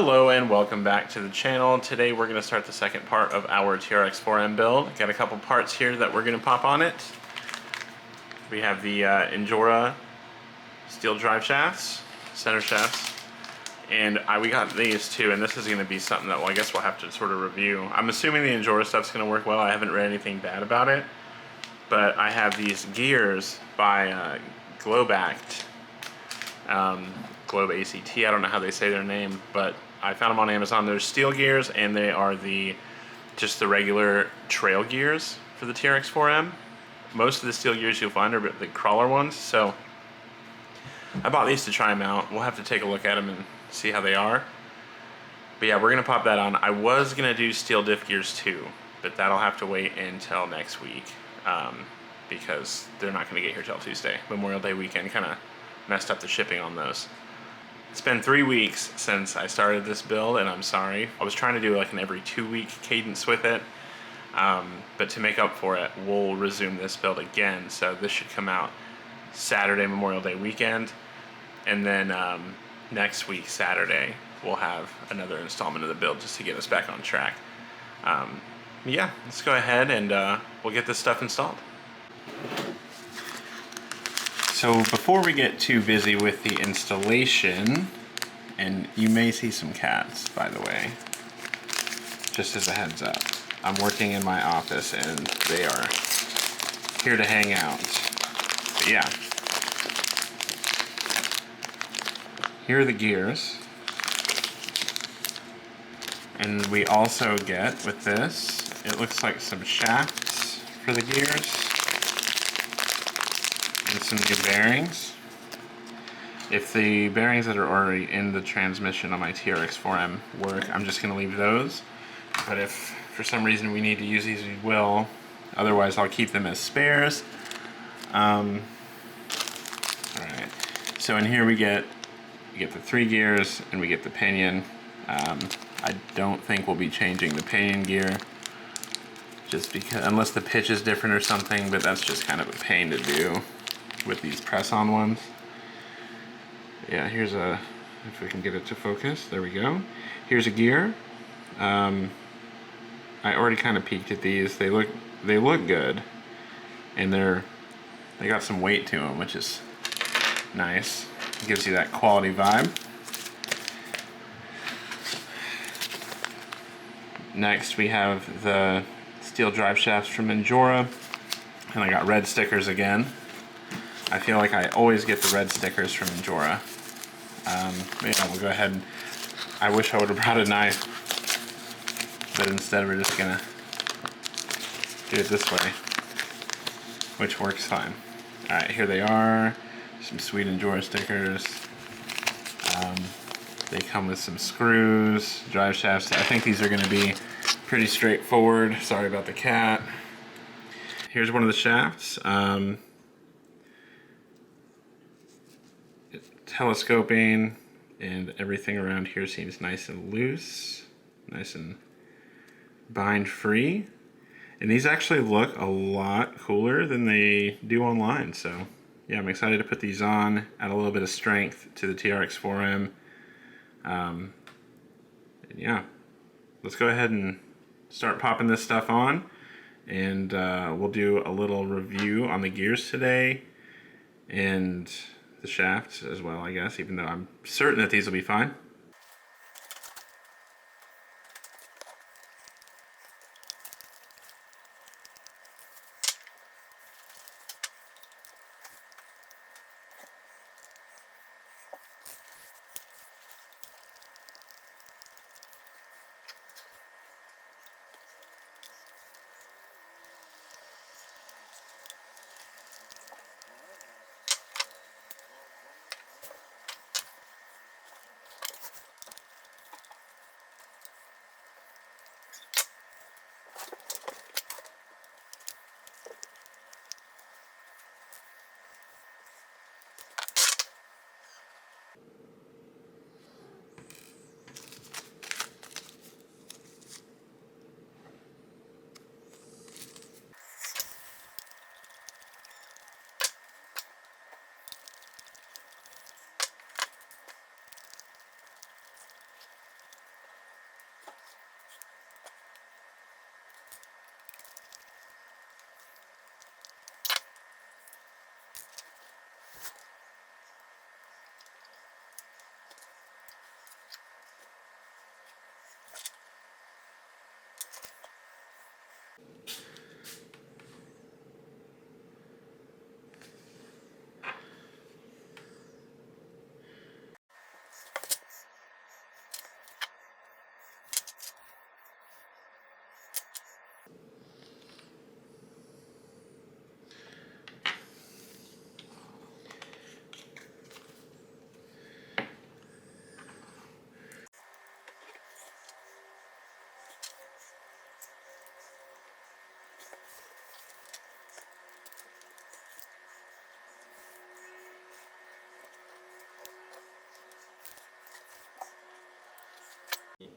Hello and welcome back to the channel. Today we're going to start the second part of our TRX4M build. Got a couple parts here that we're going to pop on it. We have the Injora steel drive shafts, center shafts, and we got these too, and this is going to be something that I guess we'll have to sort of review. I'm assuming the Injora stuff's going to work well. I haven't read anything bad about it, but I have these gears by Globact. Globact, I don't know how they say their name, but I found them on Amazon. They're steel gears, and they are just the regular trail gears for the TRX4M. Most of the steel gears you'll find are the crawler ones, so I bought these to try them out. We'll have to take a look at them and see how they are. But yeah, we're going to pop that on. I was going to do steel diff gears too, but that'll have to wait until next week because they're not going to get here till Tuesday. Memorial Day weekend kind of messed up the shipping on those. It's been 3 weeks since I started this build, and I'm sorry. I was trying to do like an every 2-week cadence with it, but to make up for it, we'll resume this build again. So this should come out Saturday, Memorial Day weekend, and then next week, Saturday, we'll have another installment of the build just to get us back on track. Yeah, let's go ahead and we'll get this stuff installed. So before we get too busy with the installation, and you may see some cats, by the way, just as a heads up. I'm working in my office and they are here to hang out. But yeah. Here are the gears. And we also get, with this, it looks like some shafts for the gears. And some new bearings. If the bearings that are already in the transmission on my TRX4M work, I'm just going to leave those. But if for some reason we need to use these, we will. Otherwise, I'll keep them as spares. Alright, so in here we get the 3 gears and we get the pinion. I don't think we'll be changing the pinion gear, just because, unless the pitch is different or something, but that's just kind of a pain to do with these press-on ones. Yeah, here's a, if we can get it to focus, there we go. Here's a gear. I already kind of peeked at these. They look good, and they got some weight to them, which is nice. It gives you that quality vibe. Next, we have the steel drive shafts from Injora, and I got red stickers again. I feel like I always get the red stickers from Injora. Yeah, we'll go ahead and, I wish I would have brought a knife, but instead we're just gonna do it this way, which works fine. Alright, here they are, some sweet Injora stickers. They come with some screws, drive shafts. I think these are gonna be pretty straightforward. Sorry about the cat. Here's one of the shafts. Telescoping, and everything around here seems nice and loose, nice and bind free, and these actually look a lot cooler than they do online. So yeah, I'm excited to put these on, add a little bit of strength to the TRX4M. Yeah, let's go ahead and start popping this stuff on, and we'll do a little review on the gears today and the shafts as well, I guess, even though I'm certain that these will be fine.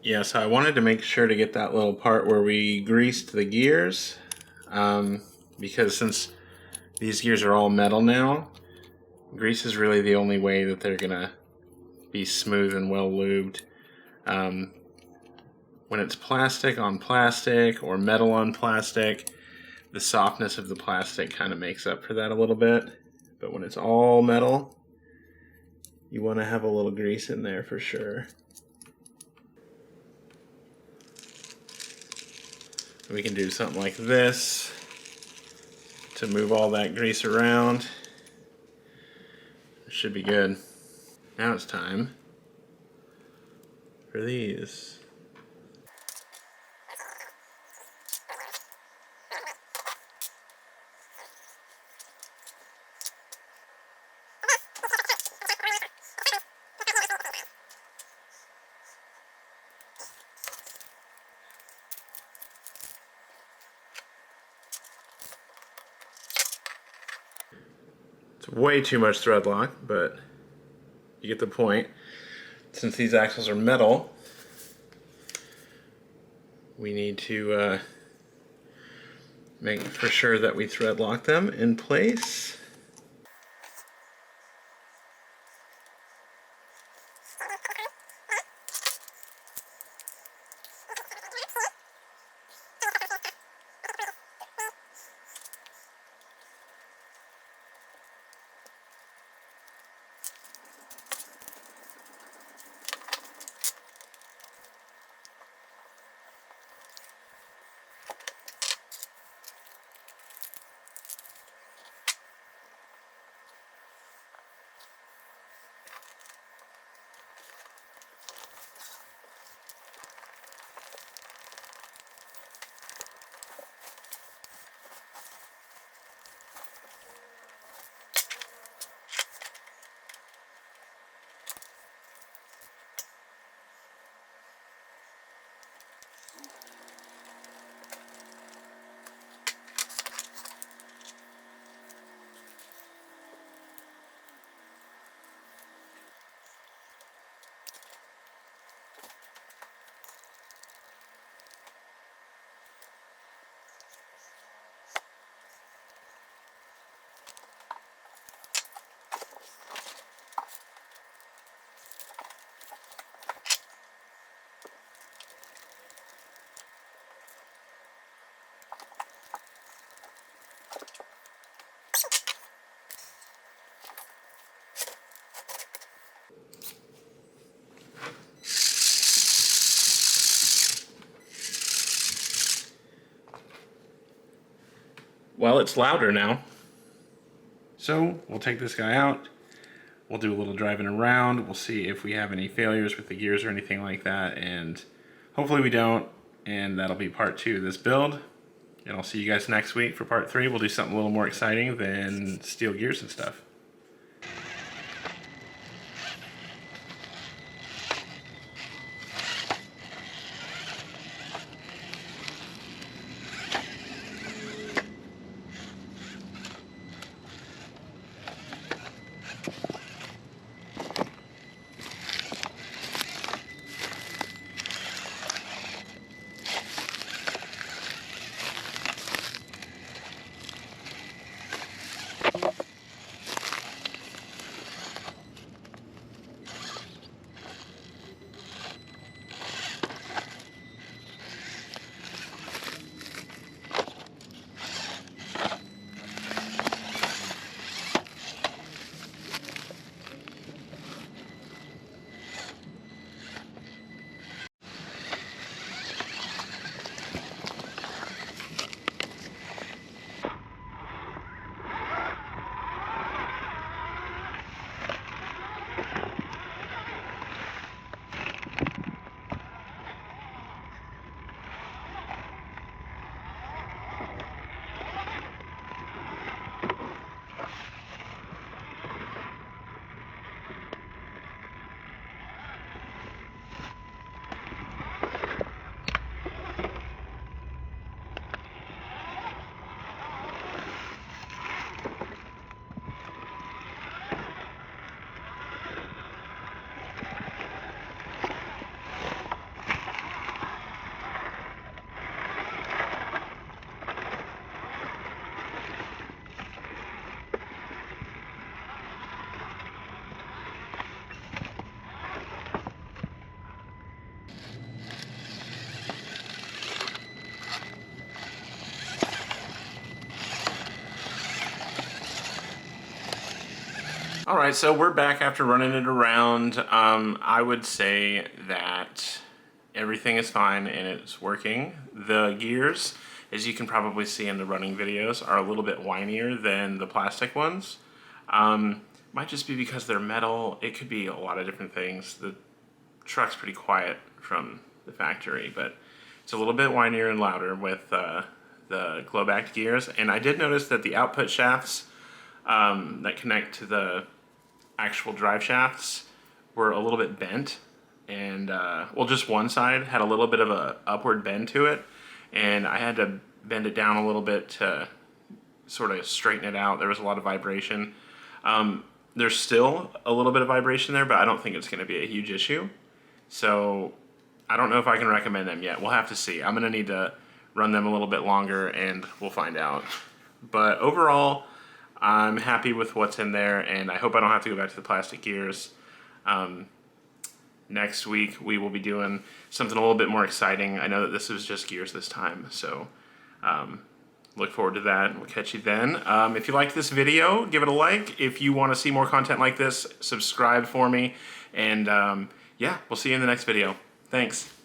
Yeah, so I wanted to make sure to get that little part where we greased the gears, because since these gears are all metal now, grease is really the only way that they're gonna be smooth and well lubed. When it's plastic on plastic or metal on plastic, the softness of the plastic kind of makes up for that a little bit. But when it's all metal, you want to have a little grease in there for sure. We can do something like this to move all that grease around. It should be good. Now it's time for these. It's way too much thread lock, but you get the point. Since these axles are metal, we need to make for sure that we thread lock them in place. Well, it's louder now. So we'll take this guy out. We'll do a little driving around. We'll see if we have any failures with the gears or anything like that. And hopefully we don't. And that'll be part 2 of this build. And I'll see you guys next week for part 3. We'll do something a little more exciting than steel gears and stuff. All right, so we're back after running it around. I would say that everything is fine and it's working. The gears, as you can probably see in the running videos, are a little bit whinier than the plastic ones. Might just be because they're metal. It could be a lot of different things. The truck's pretty quiet from the factory, but it's a little bit whinier and louder with the Globact gears. And I did notice that the output shafts that connect to the actual drive shafts were a little bit bent, and well, just one side had a little bit of a upward bend to it, and I had to bend it down a little bit to sort of straighten it out. There was a lot of vibration. There's still a little bit of vibration there, but I don't think it's going to be a huge issue. So I don't know if I can recommend them yet. We'll have to see. I'm going to need to run them a little bit longer and we'll find out. But overall, I'm happy with what's in there, and I hope I don't have to go back to the plastic gears. Next week we will be doing something a little bit more exciting. I know that this was just gears this time, so look forward to that. We'll catch you then. If you liked this video, give it a like. If you want to see more content like this, subscribe for me. And yeah, we'll see you in the next video. Thanks.